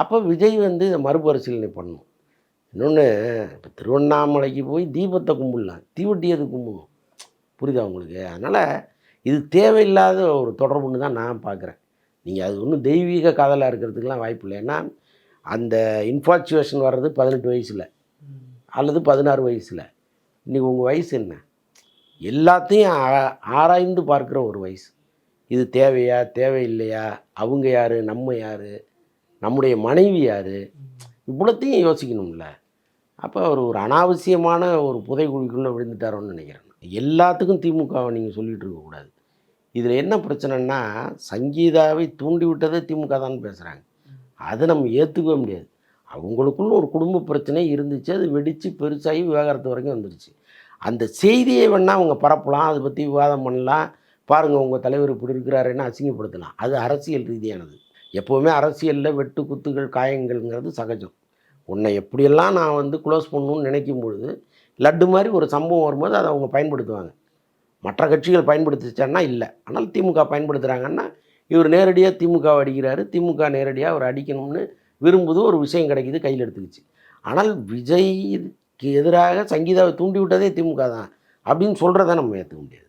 அப்போ விஜய் வந்து இதை மறுபரிசீலனை பண்ணணும். இன்னொன்று, இப்போ திருவண்ணாமலைக்கு போய் தீபத்தை கும்பிடலாம், தீவட்டி எதுக்கு கும்பிடணும்? புரியுதா உங்களுக்கு? அதனால் இது தேவையில்லாத ஒரு தொடர்புன்னு தான் நான் பார்க்குறேன். நீங்கள் அது ஒன்றும் தெய்வீக காதலாக இருக்கிறதுக்கெலாம் வாய்ப்பு இல்லை. ஏன்னா அந்த இன்ஃபாக்சுவேஷன் வர்றது 18 வயசில் அல்லது 16 வயசில். இன்றைக்கி உங்கள் வயசு என்ன? எல்லாத்தையும் ஆராய்ந்து பார்க்குற ஒரு வயசு. இது தேவையா, தேவையில்லையா, அவங்க யார், நம்ம யார், நம்முடைய மனைவி யார், இவ்வளோத்தையும் யோசிக்கணும்ல. அப்போ அவர் ஒரு அனாவசியமான ஒரு புதைகுழிக்குள்ளே விழுந்துட்டாரோன்னு நினைக்கிறேன். எல்லாத்துக்கும் திமுகவை நீங்கள் சொல்லிகிட்டு இருக்கக்கூடாது. இதில் என்ன பிரச்சனைன்னா, சங்கீதாவை தூண்டிவிட்டதே திமுக தான் பேசுகிறாங்க. அதை நம்ம ஏற்றுக்கவே முடியாது. அவங்களுக்குள்ள ஒரு குடும்ப பிரச்சனை இருந்துச்சு, அது வெடித்து பெருசாகி விவாகரத்து வரைக்கும் வந்துடுச்சு. அந்த செய்தியை வேணால் அவங்க பரப்பலாம், அதை பற்றி விவாதம் பண்ணலாம். பாருங்கள் உங்கள் தலைவர் இப்படி இருக்கிறாருன்னு அசிங்கப்படுத்தலாம். அது அரசியல் ரீதியானது. எப்போவுமே அரசியலில் வெட்டு குத்துகள் காயங்கள்ங்கிறது சகஜம். உன்னை எப்படியெல்லாம் நான் வந்து க்ளோஸ் பண்ணணும்னு நினைக்கும் பொழுது லட்டு மாதிரி ஒரு சம்பவம் வரும்போது அதை அவங்க பயன்படுத்துவாங்க. மற்ற கட்சிகள் பயன்படுத்திச்சான்னா இல்லை. ஆனால் திமுக பயன்படுத்துகிறாங்கன்னா இவர் நேரடியாக திமுகவை அடிக்கிறாரு, திமுக நேரடியாக அவர் அடிக்கணும்னு விரும்புது, ஒரு விஷயம் கிடைக்குது, கையில் எடுத்துக்கிச்சு. ஆனால் விஜய்க்கு எதிராக சங்கீதாவை தூண்டி விட்டதே திமுக தான் அப்படின்னு சொல்கிறத நம்ம ஏற்றுக்க முடியாது.